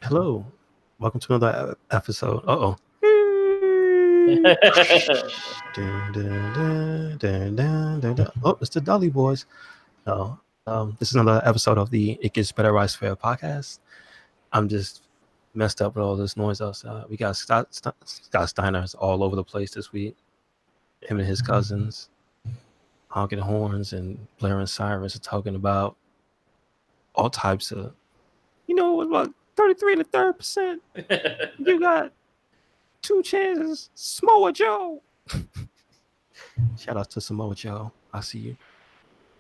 Hello, welcome to another episode. Uh oh. Oh, it's the Dolly Boys. No, this is another episode of the It Gets Better Rise Fair podcast. I'm just messed up with all this noise outside. We got Scott Steiner's all over the place this week. Him and his cousins honking horns and blaring sirens and talking about all types of, about 33 and a third percent. You got two chances. Samoa Joe. Shout out to Samoa Joe. I see you.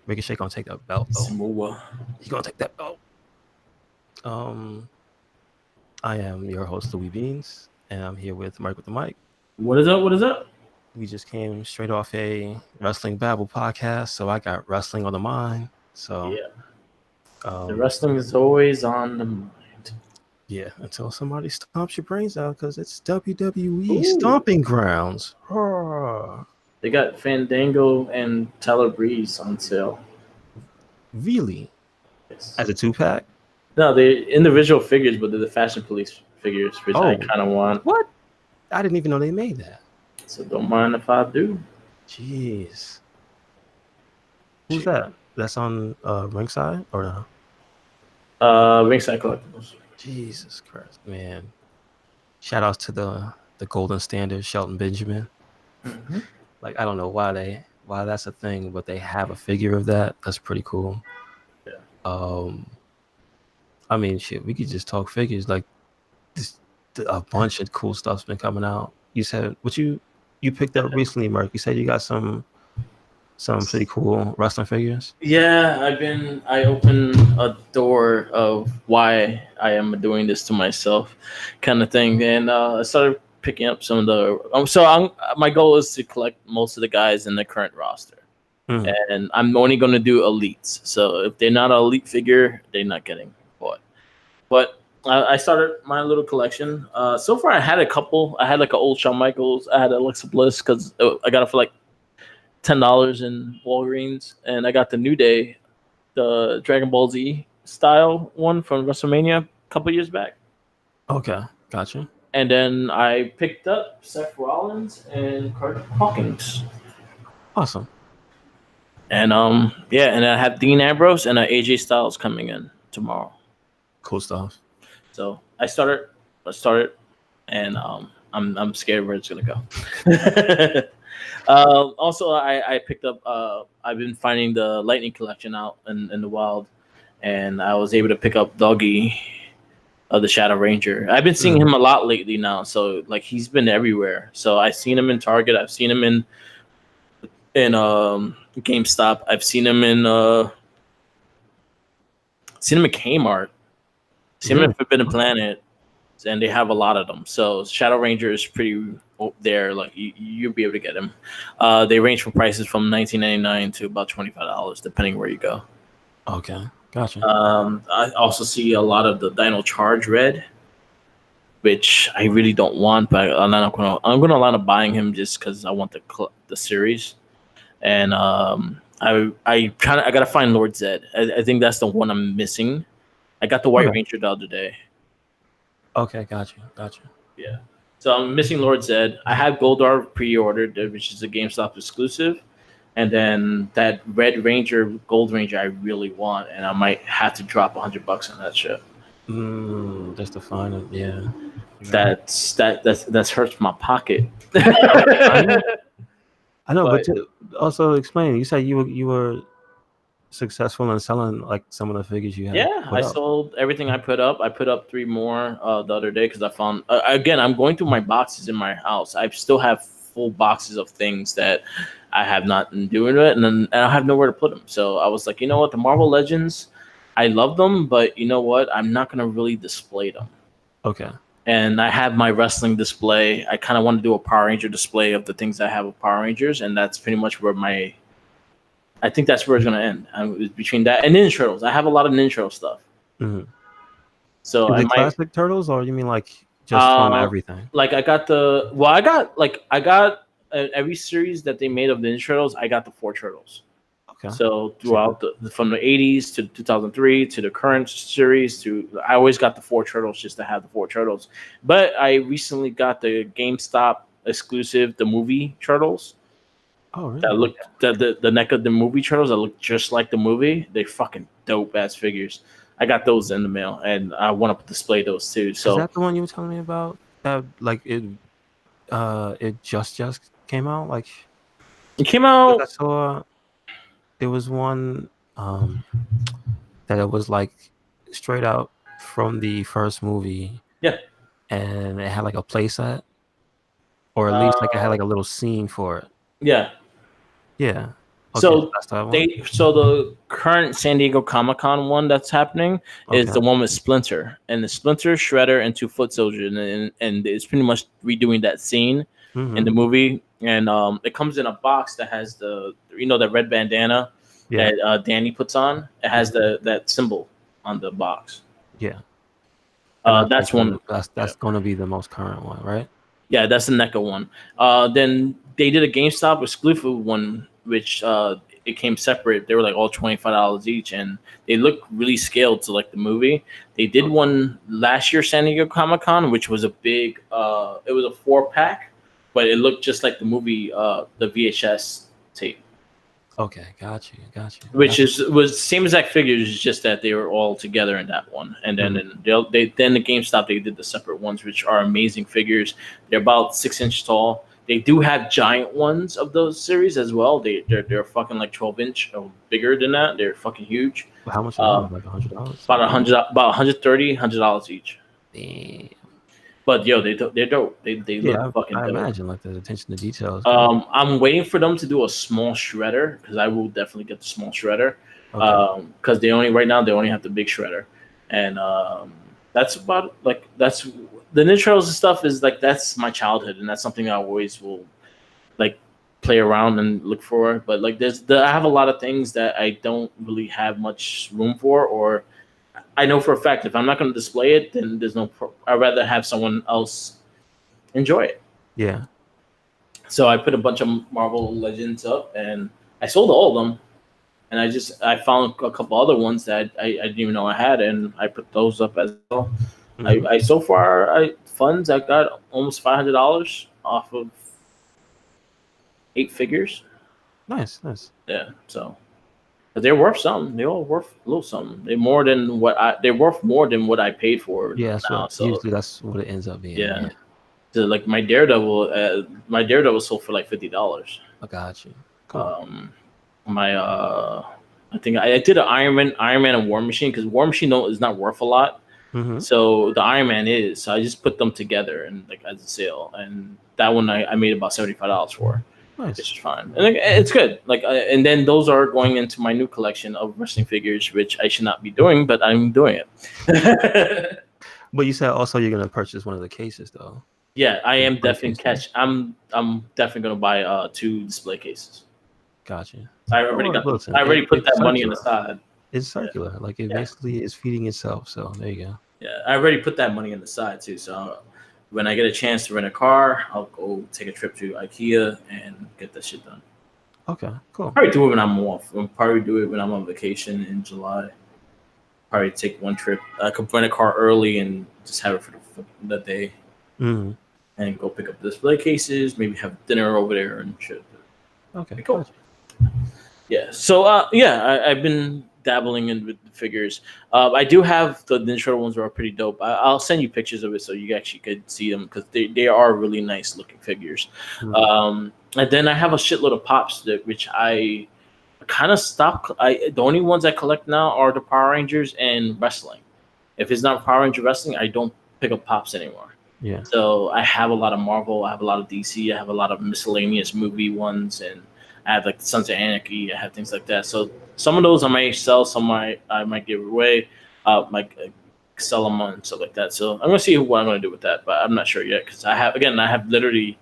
Ricochet gonna take that belt though. Samoa. He gonna take that belt. I am your host Louis Beans, and I'm here with Mike with the mic. What is up? What is up? We just came straight off a Wrestling Babble podcast, so I got wrestling on the mind. So yeah, the wrestling is always on the mind. Yeah, until somebody stomps your brains out because it's WWE stomping grounds. They got Fandango and Tyler Breeze on sale. Really? Yes. As a 2-pack? No, they're individual figures, but they're the Fashion Police figures, which I kind of want. What? I didn't even know they made that. So don't mind if I do. Jeez. Who's that? That's on Ringside or no? Ringside Collectibles. Jesus Christ, man. Shout outs to the golden standard, Shelton Benjamin. Mm-hmm. Like, I don't know why that's a thing, but they have a figure of that. That's pretty cool. Yeah. I mean, shit, we could just talk figures. Like, a bunch of cool stuff's been coming out. You said what you picked up recently, Mark. You said you got some pretty cool wrestling figures. Yeah, I opened a door of why I am doing this to myself, kind of thing, and I started picking up some of the. My goal is to collect most of the guys in the current roster, and I'm only going to do elites. So if they're not an elite figure, they're not getting bought. But I started my little collection. So far, I had a couple. I had like an old Shawn Michaels. I had Alexa Bliss because I got it for like $10 in Walgreens, and I got the New Day, the Dragon Ball Z style one from WrestleMania a couple years back. Okay, gotcha. And then I picked up Seth Rollins and Kurt Hawkins. Awesome. And and I have Dean Ambrose and AJ Styles coming in tomorrow. Cool stuff. So I started, and I'm scared where it's gonna go. Also, I picked up. I've been finding the Lightning collection out in the wild, and I was able to pick up Doggy, the Shadow Ranger. I've been seeing him a lot lately now, so like he's been everywhere. So I've seen him in Target. I've seen him in GameStop. I've seen him in Kmart. Seen him in Forbidden Planet, and they have a lot of them. So Shadow Ranger is pretty there. Like you'll be able to get him. They range from prices from $19.99 to about $25, depending where you go. Okay, gotcha. I also see a lot of the Dino Charge Red, which I really don't want, but I'm gonna line up buying him just because I want the series. And I gotta find Lord Zed. I think that's the one I'm missing. I got the White Ranger the other day. Okay, gotcha. Yeah. So I'm missing Lord Zed. I have Goldar pre-ordered, which is a GameStop exclusive. And then that Red Ranger, Gold Ranger, I really want, and I might have to drop $100 on that shit. Just to find it, yeah. That's hurts my pocket. I know, but also explain. You said you were successful in selling like some of the figures you had. Yeah, I sold everything I put up. I put up 3 more the other day because I found again I'm going through my boxes in my house. I still have full boxes of things that I have not been doing it, and I have nowhere to put them. So I was like, you know what, the Marvel Legends, I love them, but you know what, I'm not gonna really display them. Okay. And I have my wrestling display. I kind of want to do a Power Ranger display of the things I have of Power Rangers, and that's pretty much where I think that's where it's going to end. Between that and Ninja Turtles. I have a lot of Ninja Turtle stuff. Mm-hmm. So I classic Turtles, or you mean like just from everything? Like I got every series that they made of the Ninja Turtles, I got the 4 Turtles. Okay. So throughout from the 80s to 2003 to the current series, I always got the four turtles just to have the four turtles. But I recently got the GameStop exclusive, the movie turtles. Oh, That really? look Okay. the neck of the movie turtles that look just like the movie. They fucking dope ass figures. I got those in the mail, and I want to display those too. Is So that the one you were telling me about? That like it just came out? Like, it came because I out. saw there was one that it was like straight out from the first movie, Yeah. and it had like a playset, or at least like it had Uh, like a little scene for it. yeah. Yeah. Okay, so So that's that one. the current San Diego Comic Con one that's happening is Okay. the one with Splinter, and the Splinter, Shredder, and two Foot Soldiers, and it's pretty much redoing that scene in Mm-hmm. the movie. And it comes in a box that has that red bandana Yeah. that Danny puts on. It has Mhm. that symbol on the box. Yeah. And I think That's one. that's going to be the most current one, right? Yeah, that's the NECA one. Then they did a GameStop exclusive one, which it came separate. They were like all $25 each, and they look really scaled to like the movie. They did Okay. one last year, San Diego Comic Con, which was a big. It was a 4-pack, but it looked just like the movie, the VHS tape, Okay, got you, got you. which was same exact figures, it's just that they were all together in that one. And then Mhm. then the GameStop they did the separate ones, which are amazing figures. They're about 6 inch tall. They do have giant ones of those series as well. They're fucking like 12 inch or bigger than that. They're fucking huge. How much are Uh, those? Like $100? about $130 each. Damn. But yo, they're dope. They look Yeah, fucking I dope. imagine like the attention to detail is good. I'm waiting for them to do a small shredder because I will definitely get the small shredder. Okay. Because they only right now they only have the big shredder, and that's about like that's the Ninja Turtles and stuff is like that's my childhood, and that's something I always will like play around and look for. But like I have a lot of things that I don't really have much room for, or I know for a fact if I'm not going to display it, then there's no. I'd rather have someone else enjoy it. Yeah. So I put a bunch of Marvel Legends up, and I sold all of them. And I found a couple other ones that I didn't even know I had, and I put those up as well. Hmm. I so far funds I got almost $500 off of 8 figures. Nice, nice. Yeah, so but they're worth something. They all worth a little something. They're worth more than what I paid for Yeah, that's now. what So usually that's what it ends up being. yeah, Yeah. so like my Daredevil sold for like $50. I got you. Cool. Um, my I think I did an Iron Man and War Machine because War Machine is not worth a lot. Hmm. So the Iron Man is. So I just put them together and like as a sale, and that one I made about $75 for, which Nice. is fine, and like, it's good. Like and then those are going into my new collection of wrestling figures, which I should not be doing, but I'm doing it. But you said also you're gonna purchase one of the cases though. Yeah, I am Display definitely cases. I'm definitely gonna buy 2 display cases. Gotcha. I already Well, got them. listen, I already put it's that money on the circular. side. It's Yeah, circular. Like it yeah, basically is feeding itself. So there you go. yeah. I already put that money on the side too. So when I get a chance to rent a car, I'll go take a trip to IKEA and get that shit done. Okay, cool. Probably do it when I'm off. I'll probably do it when I'm on vacation in July. Probably take one trip. I could rent a car early and just have it for the day Hmm. and go pick up display cases. Maybe have dinner over there and shit. Okay, Be cool. gotcha. Yeah. So I've been dabbling in with the figures. I do have the Ninja Turtle ones that are pretty dope. I'll send you pictures of it so you actually could see them because they are really nice looking figures. Mhm. And then I have a shitload of pops which I kind of stopped. The only ones I collect now are the Power Rangers and wrestling. If it's not Power Ranger wrestling, I don't pick up pops anymore. Yeah. So I have a lot of Marvel, I have a lot of DC, I have a lot of miscellaneous movie ones, and I have like the Sons of Anarchy, I have things like that. So some of those I might sell, some I might give away, might sell them and stuff like that. So I'm gonna see what I'm gonna do with that, but I'm not sure yet because I have literally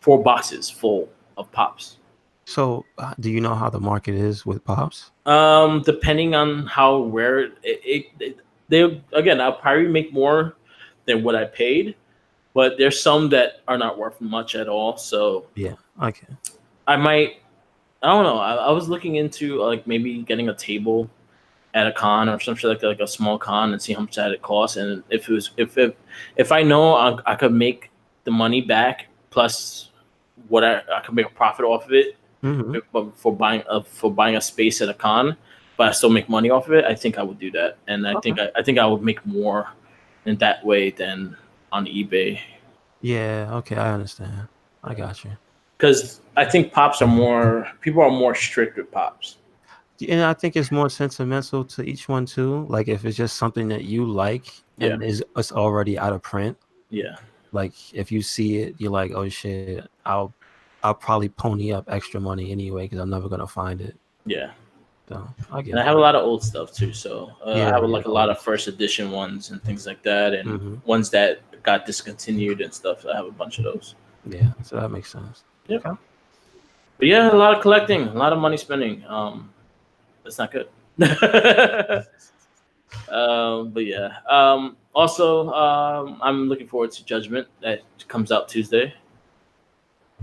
4 boxes full of pops. So do you know how the market is with pops? Depending on how rare they again, I'll probably make more than what I paid, but there's some that are not worth much at all. So Yeah. Okay. I might. I don't know. I was looking into like maybe getting a table at a con or something like that, like a small con, and see how much that it costs. And if it was if I know I could make the money back plus what I could make a profit off of it, Hmm. but for buying a space at a con, but I still make money off of it, I think I would do that. And Okay. I think I would make more in that way than on eBay. Yeah. Okay. I understand. I got you. Because I think pops are more people are more strict with pops. And I think it's more sentimental to each one too. Like if it's just something that you like Yeah, and is it's already out of print, yeah, like if you see it, you're like, oh shit, I'll probably pony up extra money anyway because I'm never gonna find it. yeah. So I And I get have a that. lot of old stuff too. So I Yeah, have yeah, like a lot of always. first edition ones and things like that, and Hmm. ones that got discontinued and stuff. I have a bunch of those. Yeah, so that makes sense. Yep. Okay. But yeah, a lot of collecting, a lot of money spending. That's not good. But yeah. Also, I'm looking forward to Judgment that comes out Tuesday.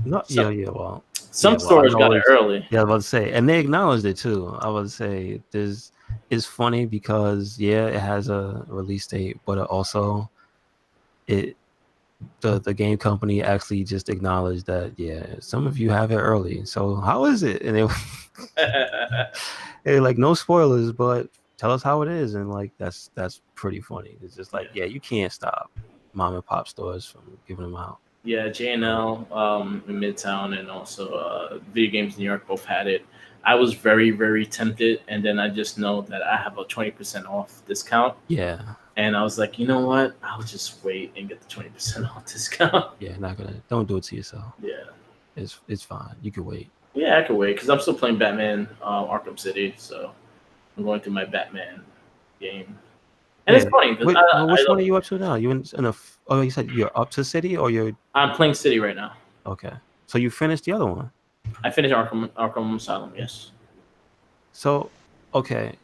No, So, yeah, yeah, well, some yeah, well, I stores got it always, early. yeah, I was about to say, and they acknowledged it too. I was say there's, it's funny because yeah, it has a release date, but it also it the game company actually just acknowledged that yeah, some of you have it early. So how is it? And they they're like, no spoilers, but tell us how it is. And like that's pretty funny. It's just like, Yeah. yeah, you can't stop mom and pop stores from giving them out. Yeah, Early. J&L in Midtown and also Video Games New York both had it. I was very, very tempted, and then I just know that I have a 20% off discount. Yeah, And I was like, you know what? I'll just wait and get the 20% off discount. yeah, not gonna don't do it to yourself. Yeah. It's fine. You can wait. Yeah, I can wait because I'm still playing Batman Arkham City. So I'm going through my Batman game. And Yeah. it's funny because Wait, well, which one I are you up to now? You in a oh, you said you're up to city or you're I'm playing City right now. okay. So you finished the other one. I finished Arkham Asylum, yes. So okay,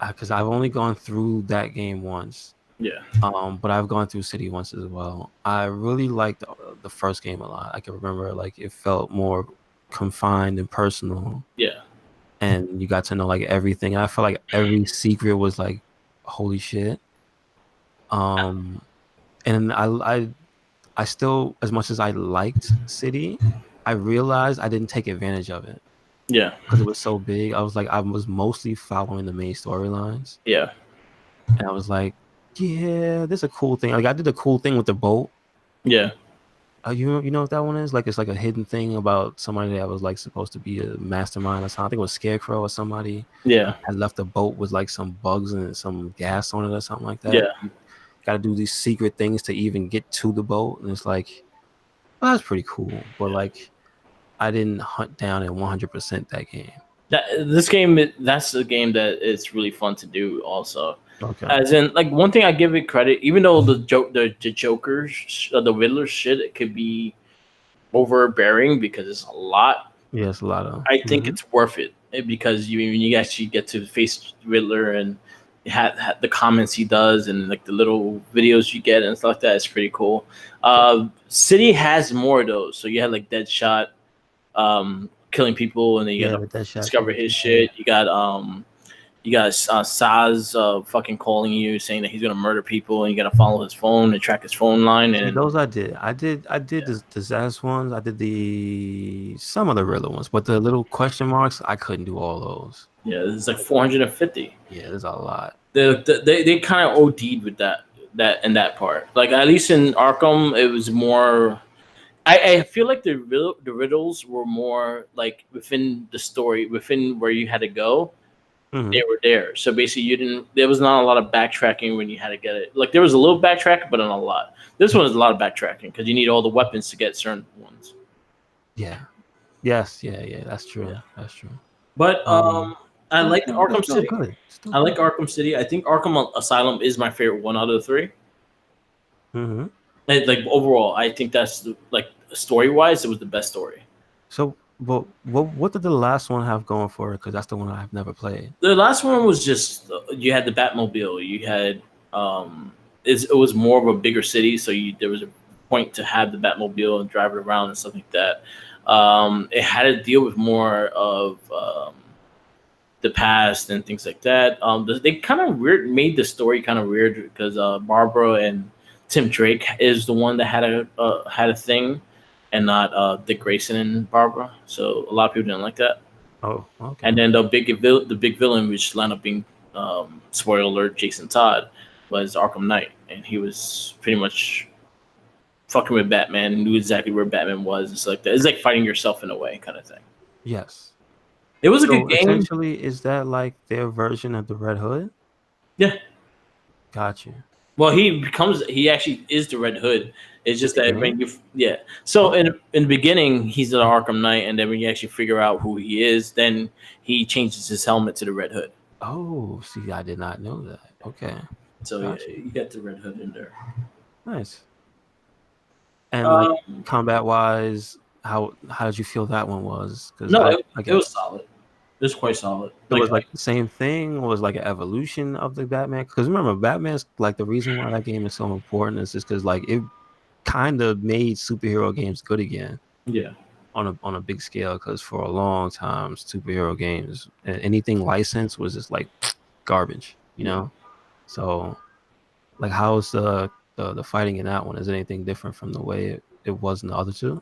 because I've only gone through that game once. Yeah. But I've gone through City once as well. I really liked the first game a lot. I can remember like it felt more confined and personal, Yeah. and you got to know like everything. I felt like every secret was like, holy shit. Um, and I still, as much as I liked City, I realized I didn't take advantage of it Yeah. because it was so big. I was like, I was mostly following the main storylines, Yeah. and I was like, yeah, this is a cool thing. Like I did a cool thing with the boat. Yeah. You know what that one is? Like it's like a hidden thing about somebody that was like supposed to be a mastermind or something. I think it was Scarecrow or somebody Yeah. had left a boat with like some bugs and some gas on it or something like that. Yeah. You got to do these secret things to even get to the boat, and it's like, well, that's pretty cool. But like, I didn't hunt down and 100% that game. This game, that's a game that it's really fun to do. Also, Okay. as in, like one thing I give it credit, even though the Joker, the Riddler shit, it could be overbearing because it's a lot. Yeah, it's a lot of. I think it's worth it because you actually get to face Riddler and have the comments he does and like the little videos you get and stuff like that. It's pretty cool. City has more of those, so you had like Deadshot killing people, and then you Yeah, gotta but that shot discover shit. his shit. You got Saz fucking calling you saying that he's gonna murder people, and you gotta follow his phone and track his phone line. See, And those I did. I did yeah, the Zaz ones. I did the some of the Riddler ones, but the little question marks, I couldn't do all those. yeah, it's like 450. Yeah, there's a lot. They kind of OD'd with that in that part. Like at least in Arkham, it was more. I feel like the riddles were more like within the story, within where you had to go. Hmm. They were there. So basically, you didn't. There was not a lot of backtracking when you had to get it. Like there was a little backtracking, but not a lot. This one is a lot of backtracking because you need all the weapons to get certain ones. Yeah. Yes. Yeah. Yeah. That's true. Yeah, That's true. but Um. I But like it's Arkham still City. good. Still I like good. Arkham City. I think Arkham Asylum is my favorite one out of the three. Hmm. And, like overall, I think that's like story wise, it was the best story. So, but what did the last one have going for it? Because that's the one I've never played. The last one was just you had the Batmobile. You had it was more of a bigger city, so there was a point to have the Batmobile and drive it around and stuff like that. It had to deal with more of the past and things like that. They kind of weird made the story kind of weird because Barbara and Tim Drake is the one that had a thing, and not Dick Grayson and Barbara. So a lot of people didn't like that. Oh, okay. And then the big villain, which wound up being spoiler alert, Jason Todd, was Arkham Knight, and he was pretty much fucking with Batman and knew exactly where Batman was. It's like that. It's like fighting yourself in a way, kind of thing. Yes. It was a good So game. essentially, is that like their version of the Red Hood? Yeah. Got you. Well, he actually is the Red Hood. It's In just the that when game? you, yeah. So Oh, in the beginning, he's the Arkham Knight, and then when you actually figure out who he is, then he changes his helmet to the Red Hood. oh, see, I did not know that. Okay, So yeah, got you. you got the Red Hood in there. Nice. And like Um, combat wise, how did you feel that one was? Because no, I it was guess solid. It was quite solid. it was like the same thing, or was like an evolution of the Batman. Because remember, Batman's like the reason why that game is so important is just because like it kind of made superhero games good again Yeah, on a big scale. Because for a long time, superhero games, anything licensed was just like garbage, you yeah. know. So like, how's the fighting in that one? Is it anything different from the way it was in the other two?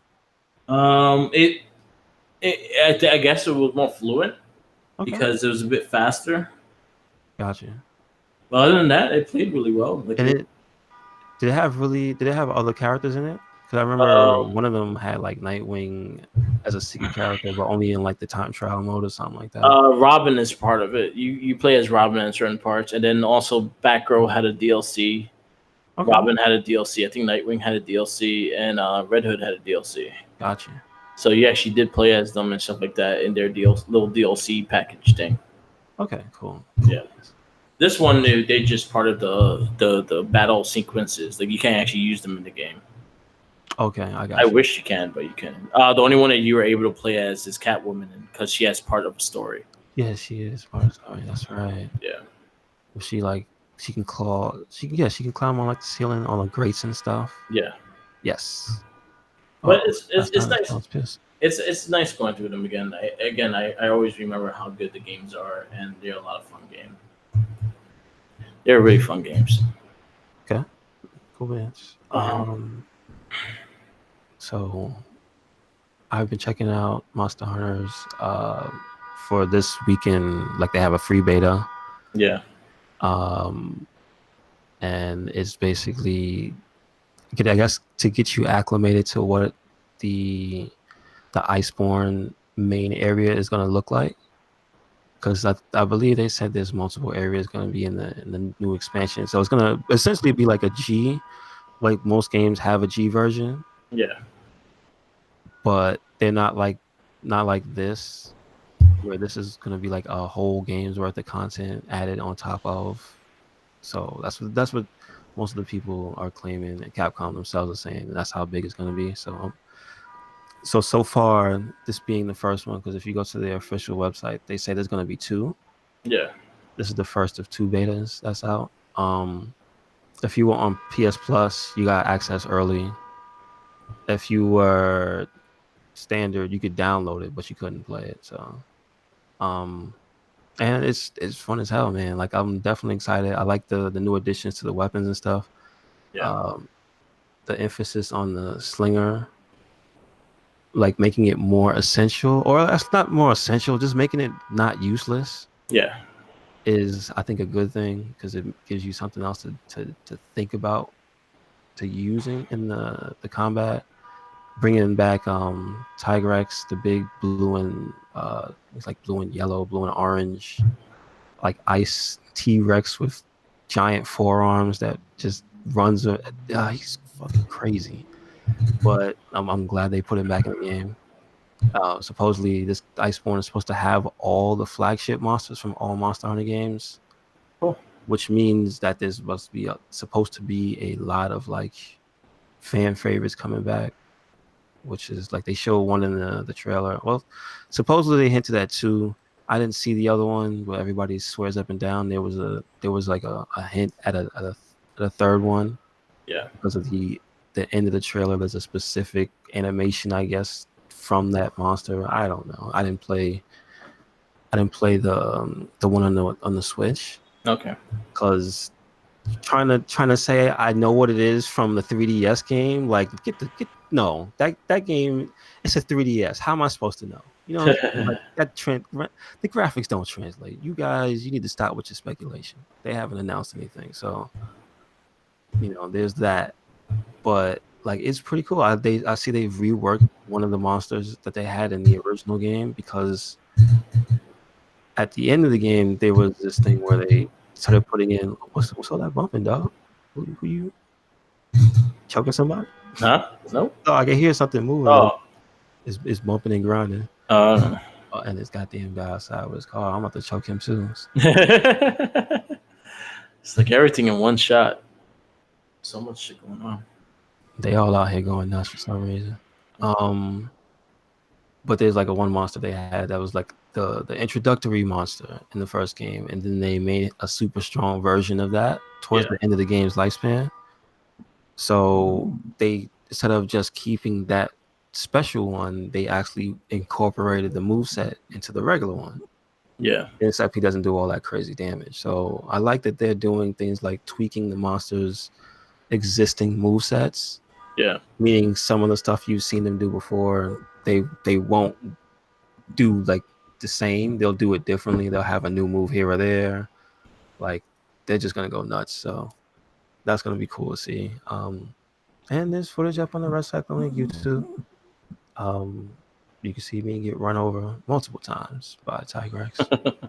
Um, it, I guess it was more fluent Okay, because it was a bit faster. gotcha. But other than that, it played really well. And it did it have other characters in it? Because I remember Um, one of them had like Nightwing as a secret character, but only in like the time trial mode or something like that. Robin is part of it. You play as Robin in certain parts, and then also Batgirl had a DLC. Okay, Robin had a DLC. I think Nightwing had a DLC, and Red Hood had a DLC. gotcha. So you actually did play as them and stuff like that in their little DLC package thing. Okay, cool, Yeah. cool. This one, they just part of the battle sequences. Like you can't actually use them in the game. Okay, I I got you. wish you can, but you can. The only one that you were able to play as is Catwoman, because she has part of a story. Yeah, she is part of the story. That's right. Yeah. Was she like she can claw? She can climb on like the ceiling on the grates and stuff. Yeah. Yes. But Oh, it's last it's time nice. I was pissed. It's nice going through them again. I always remember how good the games are, and they're a lot of fun games. They're really fun games. Okay, cool beans. Uh-huh. So I've been checking out Monster Hunters for this weekend. Like they have a free beta, Yeah. um, and it's basically, I guess, to get you acclimated to what the Iceborne main area is going to look like. Because I believe they said there's multiple areas going to be in the new expansion, so it's going to essentially be like a G, like most games have a G version, Yeah. but they're not like this, where this is going to be like a whole game's worth of content added on top of. So that's what most of the people are claiming, and Capcom themselves are saying that's how big it's going to be. So far, this being the first one, because if you go to their official website, they say there's going to be two. Yeah. This is the first of two betas that's out. If you were on PS Plus, you got access early. If you were standard, you could download it, but you couldn't play it. So, um, and it's fun as hell, man. Like I'm definitely excited. I like the new additions to the weapons and stuff. Yeah. Um, the emphasis on the slinger, like making it more essential, or that's not more essential, just making it not useless Yeah. is, I think, a good thing because it gives you something else to think about, to using in the combat. Bringing back Tigrex, the big blue and it's like blue and yellow, blue and orange, like ice T-Rex with giant forearms that just runs. He's fucking crazy, but I'm glad they put him back in the game. Supposedly, this Iceborne is supposed to have all the flagship monsters from all Monster Hunter games, Cool. which means that there's supposed to be a lot of like fan favorites coming back, which is like they show one in the trailer. Well, supposedly they hinted at two. I didn't see the other one, but everybody swears up and down there was like a hint at a third one Yeah. because of the end of the trailer. There's a specific animation, I guess, from that monster. I don't know. I didn't play. The one on the Switch Okay. because trying to say I know what it is from the 3DS game. Like get no that game. It's a 3DS. How am I supposed to know? You know what I'm saying? Like the graphics don't translate. You guys, you need to stop with your speculation. They haven't announced anything, so there's that. But like it's pretty cool. I see they've reworked one of the monsters that they had in the original game because at the end of the game there was this thing where they started putting in what's all that bumping, dog? Who you choking somebody? Huh? Nope. Oh, I can hear something moving. Like Oh. it's bumping and grinding. Uh, And this goddamn guy outside with his car. I'm about to choke him soon. it's like everything in one shot. So much shit going on. They all out here going nuts for some reason. But there's like a one monster they had that was like the introductory monster in the first game, and then they made a super strong version of that towards the end of the game's lifespan. So they, instead of just keeping that special one, they actually incorporated the moveset into the regular one. Yeah. Except he doesn't do all that crazy damage. So I like that they're doing things like tweaking the monster's existing movesets. Yeah. Meaning some of the stuff you've seen them do before, they won't do like the same. They'll do it differently. They'll have a new move here or there. Like they're just gonna go nuts. So that's gonna be cool to see. And there's footage up on the RedCycloneInc YouTube. You can see me get run over multiple times by Tigrex.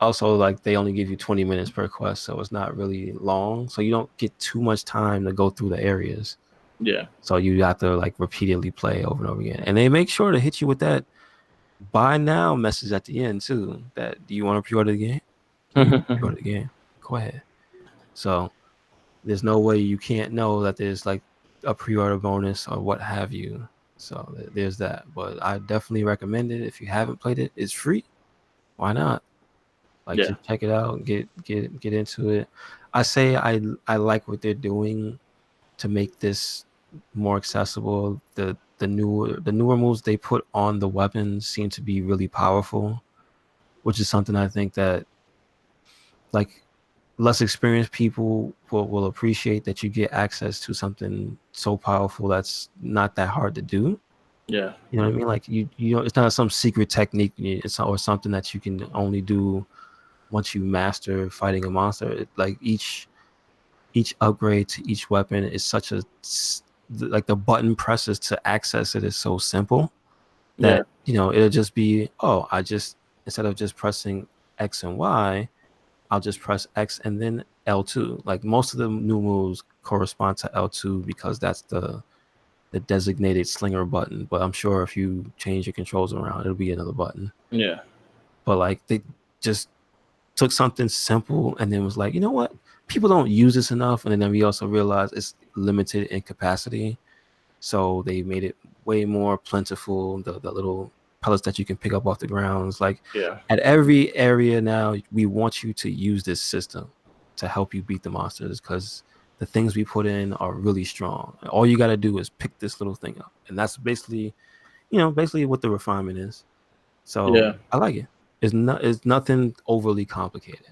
Also, like they only give you 20 minutes per quest, so it's not really long. So you don't get too much time to go through the areas. Yeah. So you have to like repeatedly play over and over again. And they make sure to hit you with that buy now message at the end too. That do you want to pre-order the game? Pre-order the game. Go ahead. So there's no way you can't know that there's like a pre-order bonus or what have you. So there's that. But I definitely recommend it if you haven't played it. It's free. Why not? Like just check it out, get into it. I say I like what they're doing to make this more accessible. The newer moves they put on the weapons seem to be really powerful, which is something I think that like less experienced people will appreciate, that you get access to something so powerful that's not that hard to do. Yeah. You know what I mean? Like you know, it's not some secret technique. It's or something that you can only do once you master fighting a monster. Like each upgrade to each weapon is such a like the button presses to access it is so simple that it'll just be I just, instead of just pressing X and Y, I'll just press X and then L2. Like most of the new moves correspond to L2 because that's the designated slinger button. But I'm sure if you change your controls around, it'll be another button. Yeah. But like they just took something simple and then was like, you know what? People don't use this enough. And then we also realized it's limited in capacity. So they made it way more plentiful. The little pellets that you can pick up off the grounds. Like at every area now, we want you to use this system to help you beat the monsters because the things we put in are really strong. All you got to do is pick this little thing up. And that's basically, basically what the refinement is. So I like it. It's nothing overly complicated.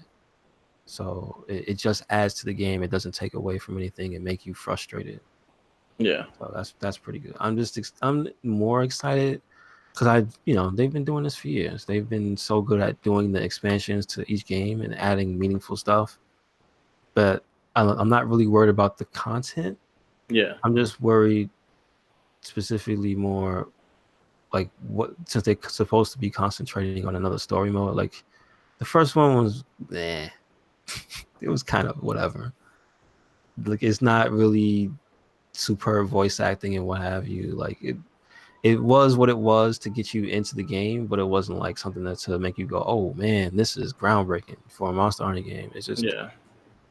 So it just adds to the game. It doesn't take away from anything and make you frustrated. Yeah. So that's pretty good. I'm more excited because they've been doing this for years. They've been so good at doing the expansions to each game and adding meaningful stuff. But I'm not really worried about the content. Yeah. I'm just worried specifically more like since they're supposed to be concentrating on another story mode. Like the first one was it was kind of whatever. Like it's not really superb voice acting and what have you. Like it was what it was to get you into the game, but it wasn't like something that to make you go, oh man, this is groundbreaking for a Monster Hunter game. It's just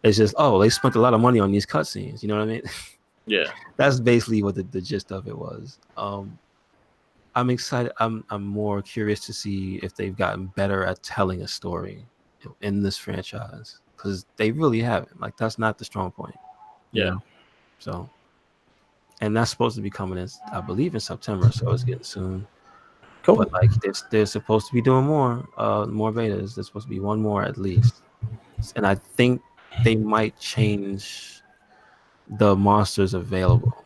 they spent a lot of money on these cutscenes. You know what I mean? Yeah. That's basically what the gist of it was. I'm excited. I'm more curious to see if they've gotten better at telling a story in this franchise because they really haven't. Like that's not the strong point. You know? So and that's supposed to be coming in, I believe, in September. So it's getting soon. Cool. But like they're supposed to be doing more betas. There's supposed to be one more at least, and I think they might change the monsters available.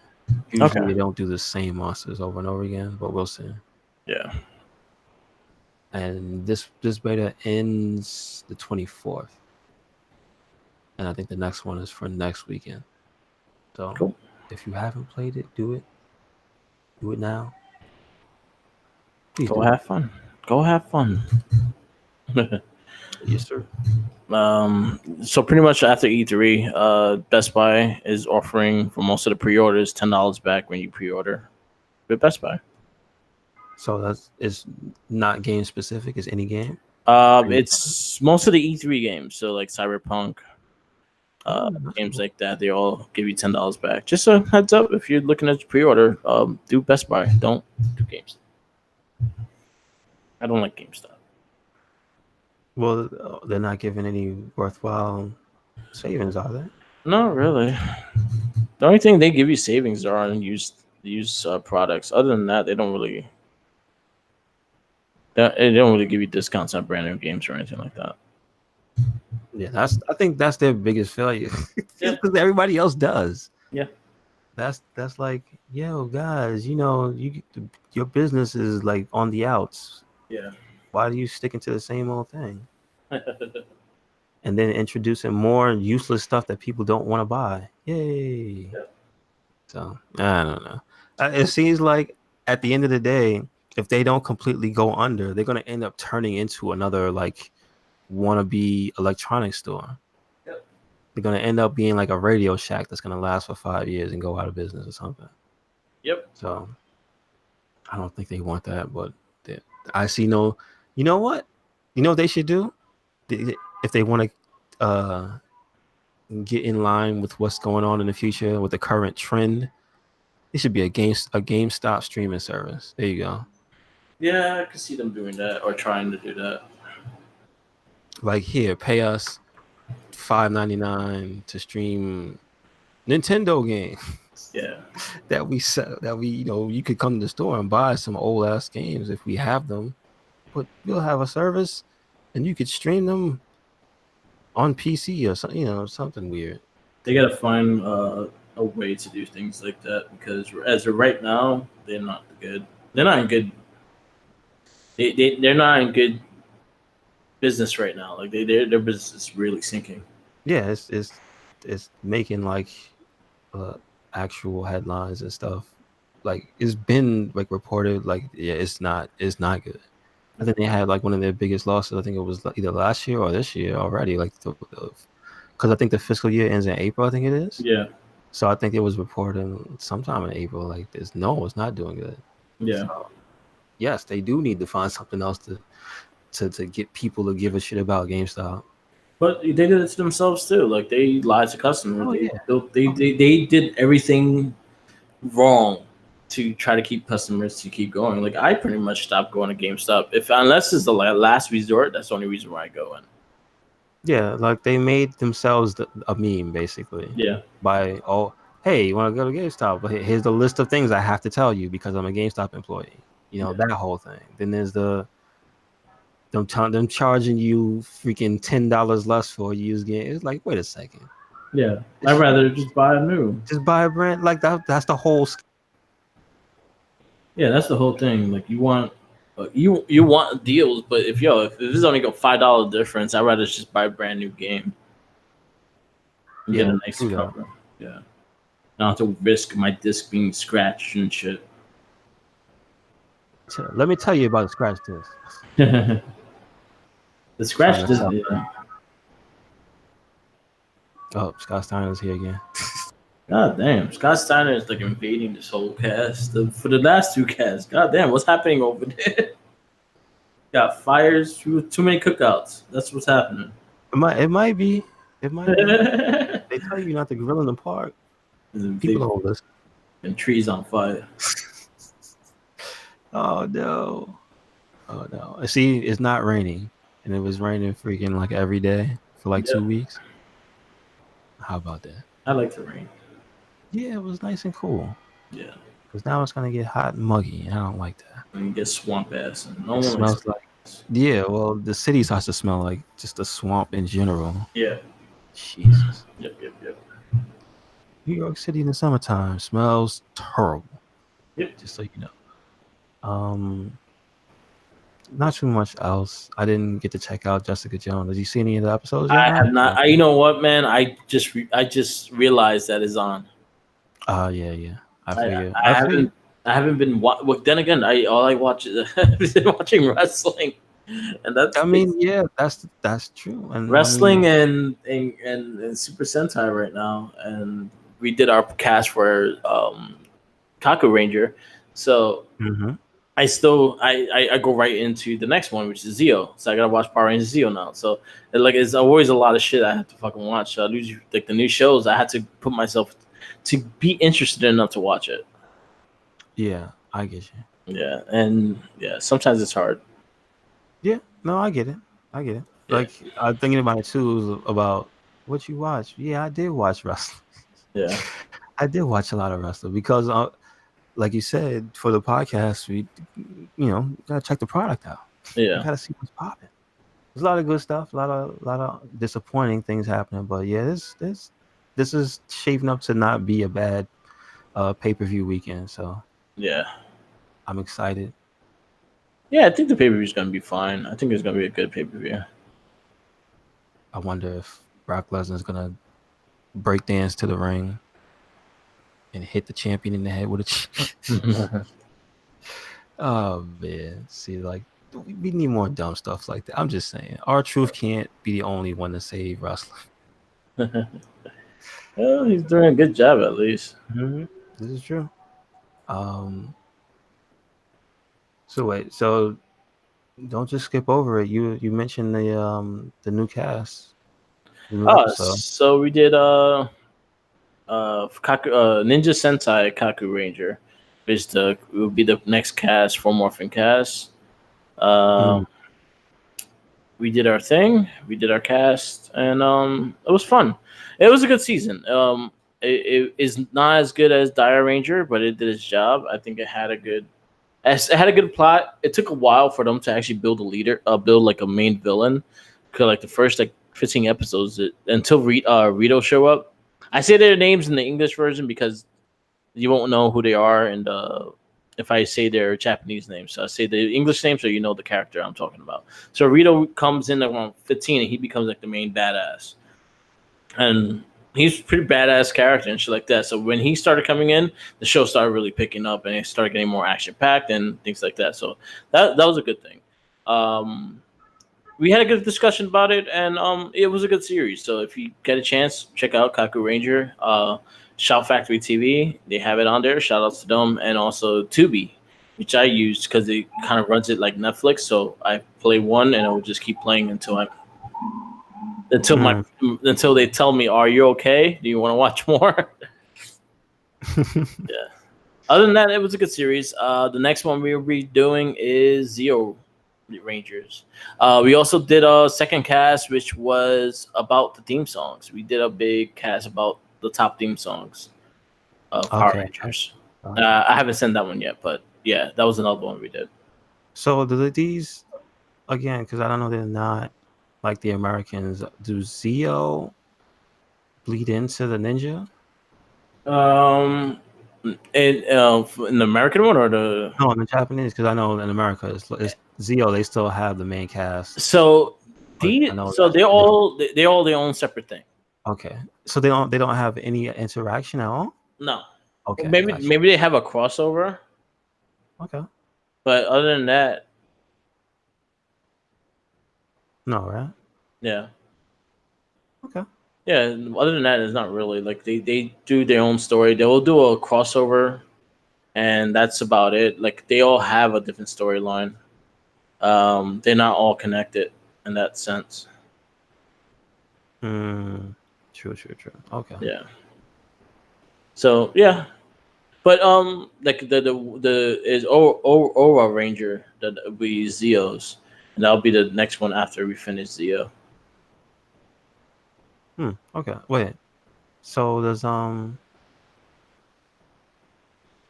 Usually Okay. they don't do the same monsters over and over again, but we'll see. Yeah. And this beta ends the 24th, and I think the next one is for next weekend. So Cool. if you haven't played it, do it. Do it now. Please Go do. have fun. Go have fun. Yes, sir. So pretty much after E3, Best Buy is offering for most of the pre-orders $10 back when you pre-order with Best Buy. So it's not game specific. It's any game. It's most of the E3 games, so like Cyberpunk, That's games cool. like that. They all give you $10 back. Just a heads up, if you're looking at pre-order, do Best Buy. Don't do games. I don't like GameStop. Well, they're not giving any worthwhile savings, are they? Not really. The only thing they give you savings are on used products. Other than that, they don't really. They don't really give you discounts on brand new games or anything like that. Yeah, I think that's their biggest failure. Yeah. Because everybody else does. Yeah. That's like, yo, guys, your business is like on the outs. Yeah. Why are you sticking to the same old thing? And then introducing more useless stuff that people don't want to buy. Yay. Yeah. So I don't know. It seems like at the end of the day, if they don't completely go under, they're gonna end up turning into another like wannabe electronics store. Yep. They're gonna end up being like a Radio Shack that's gonna last for 5 years and go out of business or something. Yep. So I don't think they want that, but I see no. You know what? You know what they should do if they want to get in line with what's going on in the future with the current trend. It should be a GameStop streaming service. There you go. Yeah, I could see them doing that or trying to do that. Like here, pay us $5.99 to stream Nintendo games. Yeah. that we sell, that we you could come to the store and buy some old ass games if we have them, but we'll have a service and you could stream them on PC or something, something weird. They gotta find a way to do things like that because as of right now, they're not good. They're not in good. They're not in good business right now. Like their business is really sinking. Yeah, it's making like actual headlines and stuff. Like it's been like reported like yeah, it's not good. I think they had like one of their biggest losses. I think it was either last year or this year already. Like because I think the fiscal year ends in April. I think it is. Yeah. So I think it was reported sometime in April. Like it's not doing good. Yeah. So, yes, they do need to find something else to get people to give a shit about GameStop. But they did it to themselves too. Like they lied to customers. Oh yeah. They did everything wrong to try to keep customers to keep going. Like I pretty much stopped going to GameStop unless it's the last resort. That's the only reason why I go in. Yeah, like they made themselves a meme basically. Yeah. By hey, you want to go to GameStop? But here's the list of things I have to tell you because I'm a GameStop employee. That whole thing. Then there's them charging you freaking $10 less for a used game. It's like, wait a second. Yeah, I'd rather just buy a new. Just buy a brand like that. That's the whole. Yeah, that's the whole thing. Like you want want deals, but if it's only go $5 difference, I'd rather just buy a brand new game. And get a nice cover. Yeah. Not to risk my disc being scratched and shit. Let me tell you about the scratch disc. The scratch disc. Yeah. Oh, Scott Steiner's here again. God damn, Scott Steiner is like invading this whole cast for the last two casts. God damn, what's happening over there? Got fires, too many cookouts. That's what's happening. It might be. They tell you not to grill in the park. People don't listen. And trees on fire. Oh no. See, it's not raining, and it was raining freaking like every day for like 2 weeks. How about that? I like the rain. Yeah, it was nice and cool. Yeah, because now it's gonna get hot and muggy, and I don't like that. and you get swamp ass, and no It one likes smells swamp like ass. yeah. Well, the city starts to smell like just a swamp in general. Yeah. Jesus, Yep. Yep. Yep. New York City in the summertime smells terrible. Yep. Just so you know. Um, Not too much else. I didn't get to check out Jessica Jones. Did you see any of the episodes yet, I man? have not. You know what, man? I just realized that is on. Yeah, yeah. I I figured. I I figured. haven't I haven't been well, then again, I all I watch is I've been watching wrestling, and that's I mean, yeah, that's true. And I wrestling mean, and Super Sentai right now. And we did our cast for Kaku Ranger, so mhm. I go right into the next one, which is Zeo. So I gotta watch Power Rangers Zeo now. So it's always a lot of shit I have to fucking watch. So like the new shows, I had to put myself to be interested enough to watch it. Yeah, I get you. Yeah, and yeah, sometimes it's hard. Yeah, no, I get it. I get it. Yeah, Like I'm thinking about it too about what you watch. Yeah, I did watch wrestling. yeah, I did watch a lot of wrestling because, like you said, for the podcast, we, gotta check the product out. You yeah, gotta see what's popping. There's a lot of good stuff, a lot of disappointing things happening, but yeah, this is shaping up to not be a bad pay-per-view weekend. So yeah, I'm excited. yeah. I think the pay per view is gonna be fine. I think it's gonna be a good pay per view. I wonder if Brock Lesnar is gonna break dance to the ring and hit the champion in the head with a. Oh man, see, like we need more dumb stuff like that. I'm just saying, our truth can't be the only one to save wrestling. Well, he's doing a good job at least. Mm-hmm. This is true. Um. So wait, so don't just skip over it. You mentioned the new cast, the new episode. So we did Ninja Sentai Kaku Ranger, which will be the next cast for Morphin Cast. Uh, Mm, we did our thing, we did our cast, and it was fun. It was a good season. It is not as good as Dire Ranger, but it did its job. I think it had a good plot. It took a while for them to actually build a leader, build like a main villain. Cause like the first like 15 episodes, until Rito show up. I say their names in the English version because you won't know who they are, and if I say their Japanese names, so I say the English name, so you know the character I'm talking about. So Rito comes in around 15, and he becomes like the main badass, and he's a pretty badass character and shit like that. So when he started coming in, the show started really picking up, and it started getting more action packed and things like that. So that was a good thing. Um, we had a good discussion about it, and it was a good series. So if you get a chance, check out Kaku Ranger, Shout Factory TV. They have it on there. Shout outs to them, and also Tubi, which I use because it kind of runs it like Netflix. So I play one, and I will just keep playing until my mm. until they tell me, "Are you okay? Do you want to watch more?" Yeah. Other than that, it was a good series. The next one we will be doing is Zero Rangers. We also did a second cast, which was about the theme songs. We did a big cast about the top theme songs of Power Okay, Rangers. gotcha. I haven't sent that one yet, but yeah, that was another one we did. So these again, because I don't know, they're not like the Americans. Do Zio bleed into the ninja? Um, in the American one or the No, in the Japanese, because I know in America it's Zio. They still have the main cast, so but I know so that's different. they're all their own separate thing. Okay, so they don't have any interaction at all. No, Okay, gotcha. maybe they have a crossover, Okay, but other than that, no, right? yeah. Okay. Yeah, other than that, it's not really like they do their own story. They will do a crossover, and that's about it. Like they all have a different storyline. They're not all connected in that sense. Mm, true, true, true. Okay. Yeah. So yeah, but like the is Aura Ranger that will be Zeo's, and that'll be the next one after we finish Zeo. Okay. Wait. So there's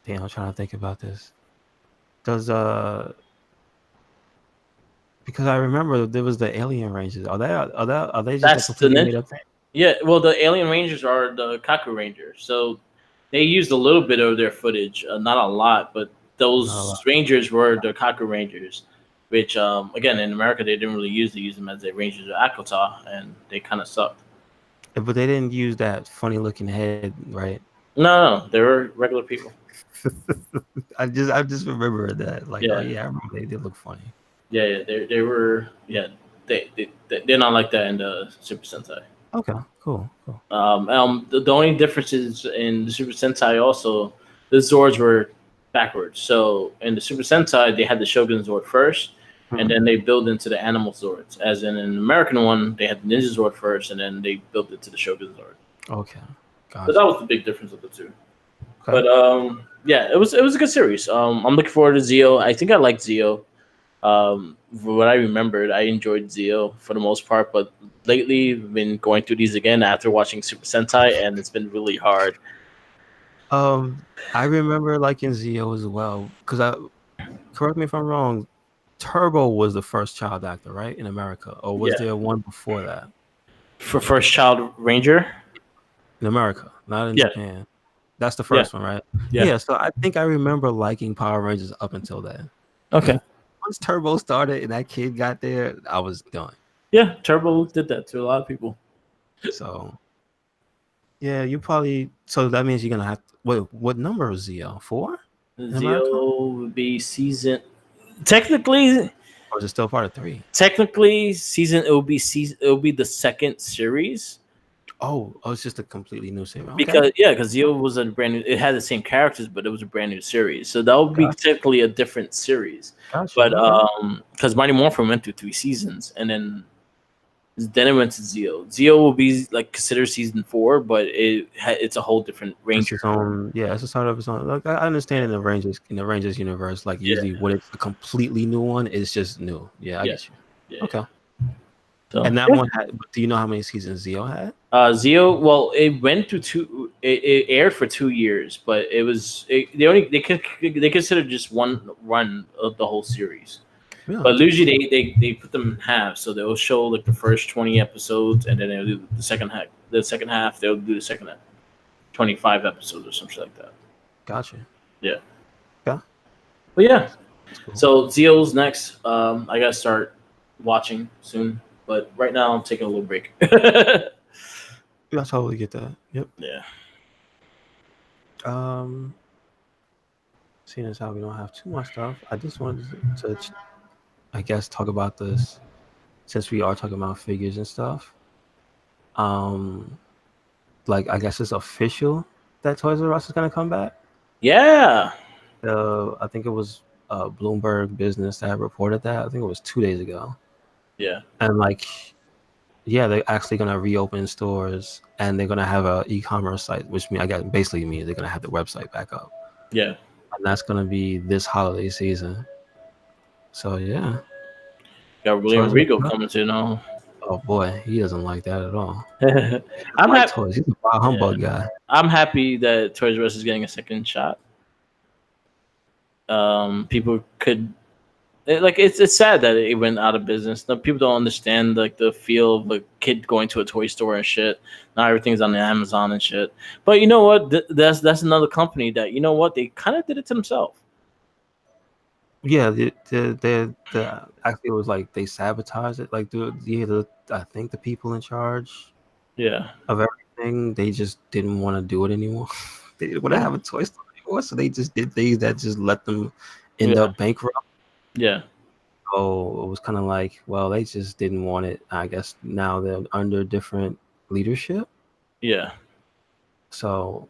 Damn, I'm trying to think about this. Does because I remember there was the Alien Rangers. Are they just a That's the completely ninja. made up thing? Yeah, well, the Alien Rangers are the Kaku Rangers, so they used a little bit of their footage, not a lot, but Not a those lot. Rangers were the Kaku Rangers, which again in America they didn't really use them as the Rangers of Akota, and they kind of sucked. But they didn't use that funny looking head, right? No, they were regular people. I just remember that. Like, oh Yeah, yeah, I remember they did look funny. yeah, they were they're not like that in the Super Sentai. Okay, cool, cool. The only differences in the Super Sentai also, the Zords were backwards. So in the Super Sentai, they had the Shogun Zord first, and Mhm. then they build into the Animal Zords. As in an American one, they had the Ninja Zord first, and then they built it to the Shogun Zord. Okay, So that gotcha. was the big difference of the two. Okay. But yeah, it was a good series. I'm looking forward to Zio. I think I like Zio. From what I remembered, I enjoyed Zio for the most part, but lately I've been going through these again after watching Super Sentai, and it's been really hard. I remember liking Zio as well because correct me if I'm wrong. Turbo was the first child actor, right, in America, or was Yeah, there one before that for First Child Ranger. in America, not in Yeah, Japan? That's the yeah, first one, right? yeah. Yeah. So I think I remember liking Power Rangers up until then. Okay. Once Turbo started and that kid got there, I was done. Yeah, Turbo did that to a lot of people. So yeah, you probably. So that means you're gonna have. What number is Zio? 4 in America, Zio would be season. Technically, or is it still part of 3? technically, season it will be season. It will be the second series Oh, it's just a completely new series. Okay, because Zio was a brand new. It had the same characters, but it was a brand new series. So that would be got technically a different series. got you. But Okay, because Mighty Morphin went through 3 seasons, and then it went to Zio. Zio will be like considered season 4, but it's a whole different it's its Ranger. own. Yeah, it's a start of its own. Like I understand in the Rangers universe, like Yeah, usually when it's a completely new one, it's just new. Yeah, I yeah, get you. yeah, yeah. Okay, So and that yeah. one had. But do you know how many seasons Zio had? Zio, well, it went through two. It aired for 2 years, but they considered just one run of the whole series. Really? But usually they put them in half, so they'll show like the first 20 episodes, and then they'll do the second half. The second half they'll do the second half, 25 episodes or something like that. Gotcha. Yeah, Yeah, but yeah. that's cool. So Zio's next. I gotta start watching soon, but right now I'm taking a little break. Yeah, I totally get that. Yep. Yeah. Um, seeing as how we don't have too much stuff, I just wanted to I guess, talk about this since we are talking about figures and stuff. Um, like I guess it's official that Toys R Us is gonna come back. Yeah. I think it was Bloomberg Business that reported that. I think it was 2 days ago. Yeah. And like, yeah, they're actually gonna reopen stores and they're gonna have a e-commerce site, which I guess basically means they're gonna have the website back up, Yeah. and that's gonna be this holiday season. So yeah, Got William Toys R Regal Us. coming to know. Oh boy, he doesn't like that at all. He doesn't I'm like happy. toys. He's a wild Yeah. humbug guy. I'm happy that Toys R Us is getting a second shot. People could it's sad that it went out of business. No, people don't understand like the feel of a kid going to a toy store and shit. Now everything's on the Amazon and shit. But you know what? That's another company that you know what they kind of did it to themselves. Yeah, the actually it was like they sabotaged it. Like I think the people in charge Yeah. of everything, they just didn't want to do it anymore. They didn't want to Yeah. have a toy store anymore, so they just did things that just let them end Yeah. up bankrupt. Yeah. So it was kind of like, well, they just didn't want it. I guess now they're under different leadership, Yeah. so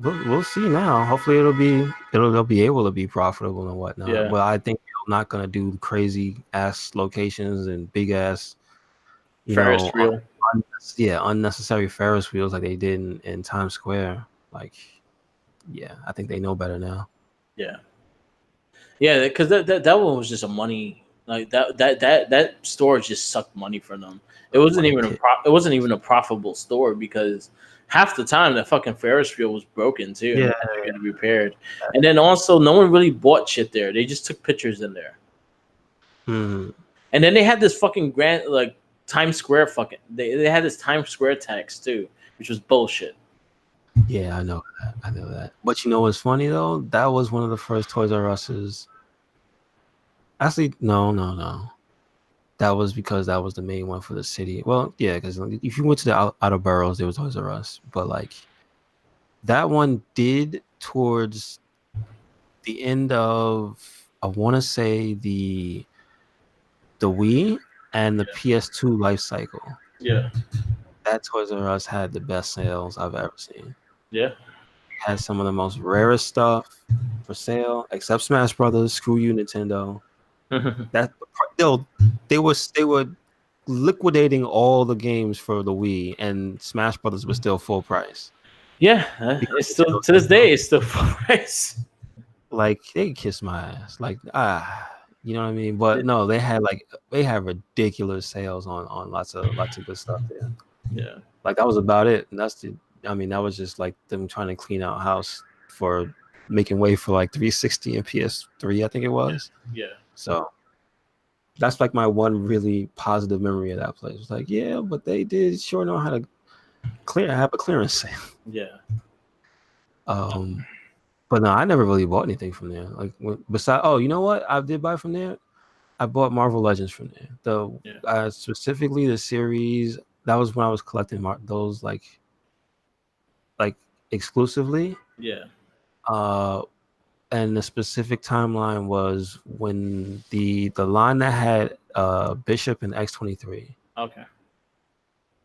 we'll see now. Hopefully they'll be able to be profitable and whatnot. Yeah. But I think they're not gonna do crazy ass locations and big ass, you Ferris know, wheel. unnecessary Ferris wheels like they did in Times Square. Like, yeah, I think they know better now. Yeah. Yeah, because that one was just a money like that store just sucked money for them. It A wasn't money even pit. it wasn't even a profitable store because half the time that fucking Ferris wheel was broken too, and Yeah. had to get repaired. And then also, no one really bought shit there. They just took pictures in there. Hmm. And then they had this fucking grand like Times Square fucking. They had this Times Square tax too, which was bullshit. Yeah, I know that. I know that. But you know what's funny though? That was one of the first Toys R Us's. Actually, no. That was because that was the main one for the city. Well, yeah, because if you went to the outer boroughs, there was Toys R Us. But like that one did towards the end of, I want to say the Wii and the PS2 life cycle. Yeah, That Toys R Us had the best sales I've ever seen. yeah. Had some of the most rarest stuff for sale, except Smash Brothers. Screw you, Nintendo. That they were liquidating all the games for the Wii, and Smash Brothers was still full price Yeah, because it's still Nintendo to said this no. day it's still full price. Like they kiss my ass, like you know what I mean? But no, they had ridiculous sales on lots of good stuff there. Yeah, Like that was about it. And I mean, that was just like them trying to clean out house for making way for like 360 and PS3, I think it was. yeah, So that's like my one really positive memory of that place. It's like, yeah, but they did sure know how to have a clearance sale. yeah. Um, but no, I never really bought anything from there. Like besides, oh, you know what? I did buy from there. I bought Marvel Legends from there. Yeah. Specifically the series. That was when I was collecting those like exclusively. Yeah. Uh, and the specific timeline was when the line that had Bishop and X-23, Okay.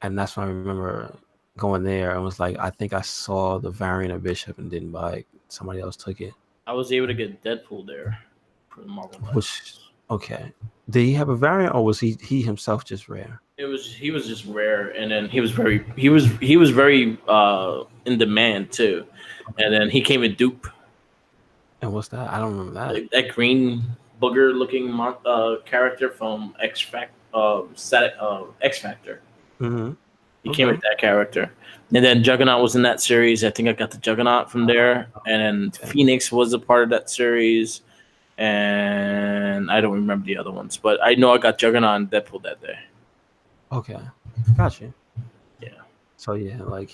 and that's when I remember going there and was like, I think I saw the variant of Bishop and didn't buy it. Somebody else took it. I was able to get Deadpool there for the Marvel Which Legends. okay, did he have a variant or was he himself just rare? He was just rare, and then he was very in demand too, and then he came a dupe, And what's that? I don't remember that. like that green booger looking character from X Factor. Mm-hmm. He came with Okay. that character, and then Juggernaut was in that series. I think I got the Juggernaut from there, and then Okay. Phoenix was a part of that series, and I don't remember the other ones, but I know I got Juggernaut and Deadpool that day. Okay. Gotcha. Yeah. So yeah, like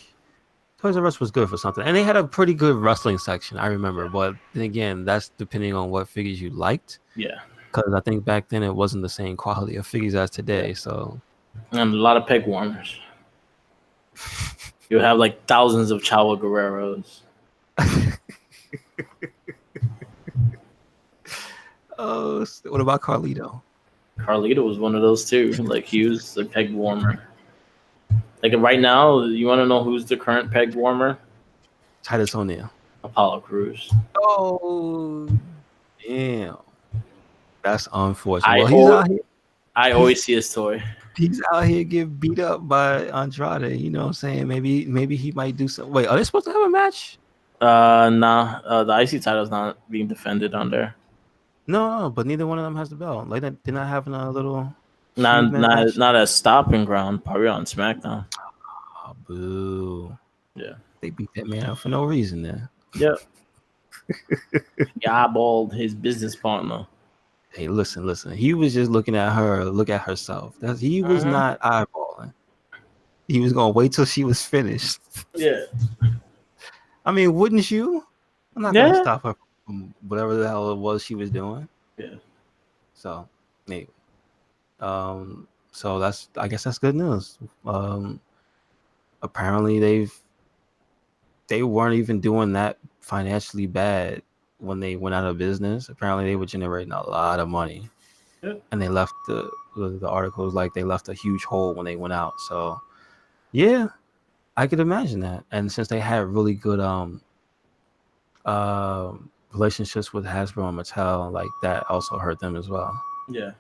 Toys R Us was good for something, and they had a pretty good wrestling section. I remember, but then again, that's depending on what figures you liked. Yeah, Because I think back then it wasn't the same quality of figures as today. So and a lot of peg warmers. You have like thousands of Chavo Guerreros. oh, what about Carlito? Carlito was one of those too. Like he was the peg warmer. Like right now, you want to know who's the current peg warmer? Titus O'Neil. Apollo Crews. Oh, damn. That's unfortunate. I Well, al- I always see his toy. he's out here getting beat up by Andrade. You know what I'm saying? Maybe he might do something. Wait, are they supposed to have a match? Nah. The IC title's not being defended on there. No, but neither one of them has the belt. Like they're not having a little feud match. Not a stopping ground. Probably on SmackDown. Oh, boo. Yeah. They beat that man up for no reason then. Yep. He eyeballed his business partner. Hey, listen. He was just looking at her, look at herself. He was not eyeballing. He was gonna wait till she was finished. Yeah. I mean, wouldn't you? I'm not Yeah. gonna stop her from whatever the hell it was she was doing. Yeah. So anyway. So I guess that's good news. Apparently they weren't even doing that financially bad when they went out of business. Apparently they were generating a lot of money. Yeah. And they left the articles like they left a huge hole when they went out. So yeah, I could imagine that. And since they had really good relationships with Hasbro and Mattel, like that also hurt them as well. Yeah.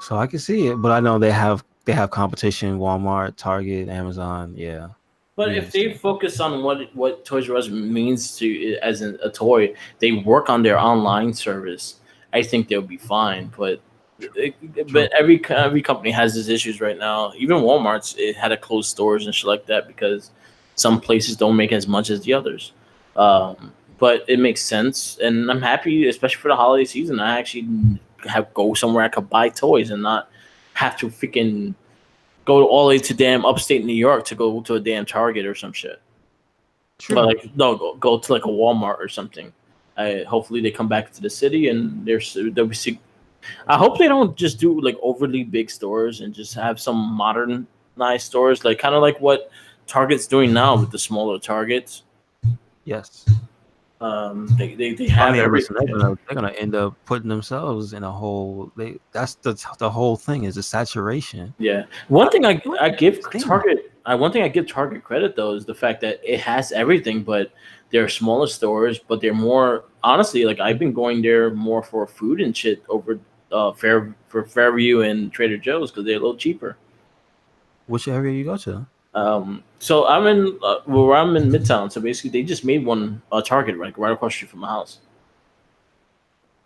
So I can see it, but I know they have competition, Walmart, Target, Amazon, yeah. But if they focus on what Toys R Us means to as a toy, they work on their online service. I think they'll be fine. But every company has these issues right now. Even Walmart's it had to close stores and shit like that because Some places don't make as much as the others. But it makes sense, and I'm happy, especially for the holiday season. I actually have go somewhere I could buy toys and not have to freaking go all the way to damn upstate New York to go to a damn Target or some shit. True. Or like no, go to like a Walmart or something. Hopefully they come back to the city and they'll be. I hope they don't just do like overly big stores and just have some modernized stores, like kind of like what Target's doing now with the smaller Targets. Yes. They have Listen, everything. they're gonna end up putting themselves in a whole. That's the whole thing is the saturation. Yeah. One thing I give understand Target one thing I give Target credit though is the fact that it has everything, but they're smaller stores, but they're more honestly like I've been going there more for food and shit over Fairview and Trader Joe's because they're a little cheaper. Which area you go to? So I'm in where I'm in Midtown. So basically, they just made one Target right across the street from my house.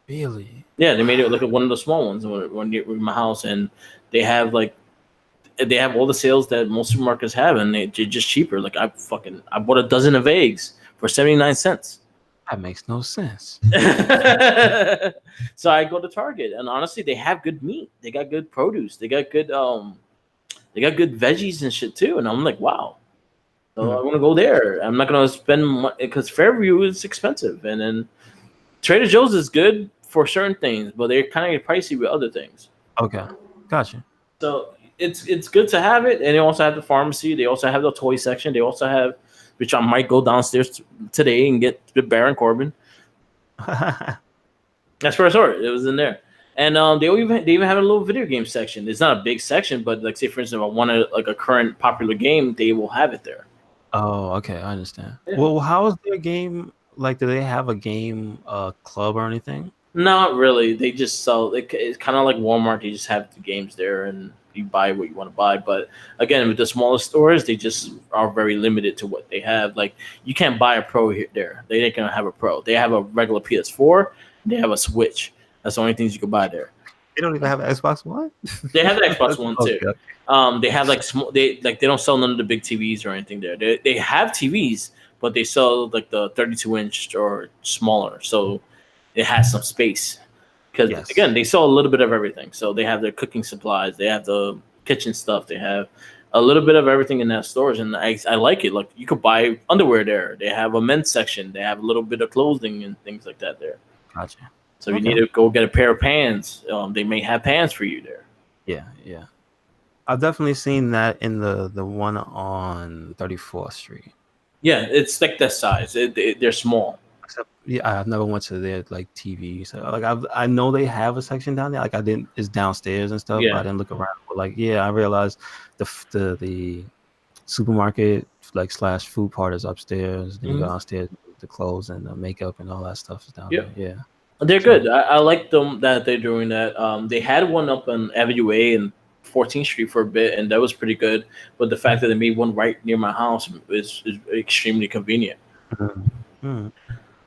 Really? Yeah, they made it like one of the small ones one near my house, and they have like they have all the sales that most supermarkets have, and they're just cheaper. Like I bought a dozen of eggs for 79 cents. That makes no sense. So I go to Target, and honestly, they have good meat. They got good produce. They got good veggies and shit too. And I'm like, wow. So I want to go there. I'm not gonna spend because Fairview is expensive, and then Trader Joe's is good for certain things, but they're kind of pricey with other things. Okay, gotcha. So it's good to have it, and they also have the pharmacy. They also have the toy section. They also have, which I might go downstairs today and get the Baron Corbin. That's where I saw it. It was in there, and they even have a little video game section. It's not a big section, but like say for instance, if I want like a current popular game, they will have it there. Oh, okay, I understand. Yeah. Well, how is their game? Like, do they have a game club or anything? Not really. They just sell. It's kind of like Walmart. They just have the games there, and you buy what you want to buy. But again, with the smaller stores, they just are very limited to what they have. Like you can't buy a Pro here. There, they ain't gonna have a Pro. They have a regular PS4. They have a Switch. That's the only things you can buy there. They don't even have an Xbox One. They have the Xbox One too. Okay. They have like small. They don't sell none of the big TVs or anything there. They have TVs, but they sell like the 32-inch or smaller. So it has some space because again they sell a little bit of everything. So they have their cooking supplies, they have the kitchen stuff, they have a little bit of everything in that stores, and I like it. Like you could buy underwear there. They have a men's section. They have a little bit of clothing and things like that there. Gotcha. So if you need to go get a pair of pants, they may have pants for you there. Yeah. I've definitely seen that in the one on 34th Street. Yeah, it's like that size. They're small. Except, I've never went to their like TV. So like I know they have a section down there. Like I didn't. It's downstairs and stuff. Yeah. But I didn't look around. But like I realized the supermarket like / food part is upstairs. Then you go downstairs, the clothes and the makeup and all that stuff is down there. Yeah. They're good. I like them that they're doing that. They had one up on Avenue A and 14th Street for a bit, and that was pretty good. But the fact that they made one right near my house is extremely convenient. Mm-hmm.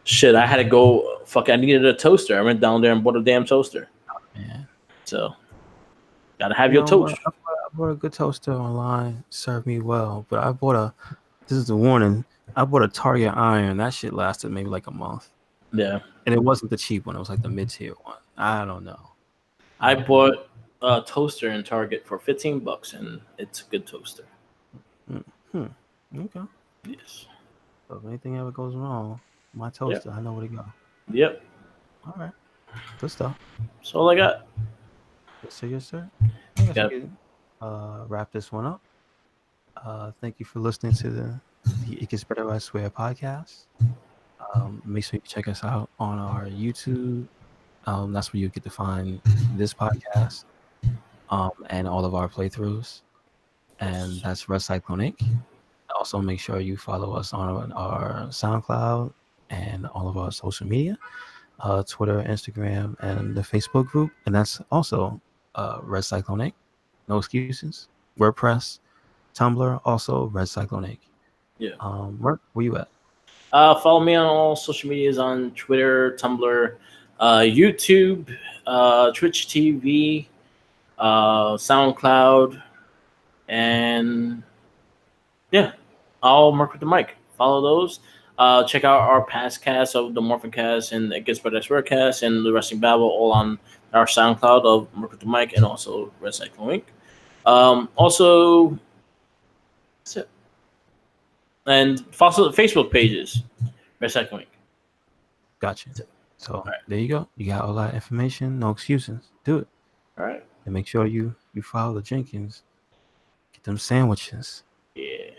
Shit, I had to go. Fuck, I needed a toaster. I went down there and bought a damn toaster. Oh, man. So, gotta have your toast. I bought a good toaster online. Served me well. But I bought this is the warning. I bought a Target iron. That shit lasted maybe like a month. Yeah. And it wasn't the cheap one. It was like the mid-tier one. I don't know. I bought a toaster in Target for $15, and it's a good toaster. Okay. Yes. So if anything ever goes wrong, my toaster, I know where to go. Yep. All right. Good stuff. That's all I got. Yes, sir. I guess we can wrap this one up. Thank you for listening to the It Gets Better, I Swear podcast. Make sure you check us out on our YouTube. That's where you get to find this podcast and all of our playthroughs. And that's RedCycloneInc. Also, make sure you follow us on our SoundCloud and all of our social media, Twitter, Instagram, and the Facebook group. And that's also RedCycloneInc. No excuses. WordPress, Tumblr, also RedCycloneInc. Yeah. Where you at? Follow me on all social medias on Twitter, Tumblr, YouTube, Twitch TV, SoundCloud, and I'll Mark with the Mic. Follow those. Check out our past casts of the Morphin Cast and the Gets Better Swear Cast and the Wrestling Babble all on our SoundCloud of Mark with the Mic and also RedCycloneInc. Also, that's it. And follow the Facebook pages, RedCycloneInc. Gotcha. So right. there you go. You got all that information. No excuses. Do it. All right. And make sure you follow the Jenkins. Get them sandwiches. Yeah.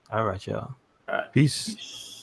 All right, y'all. All right. Peace. Peace.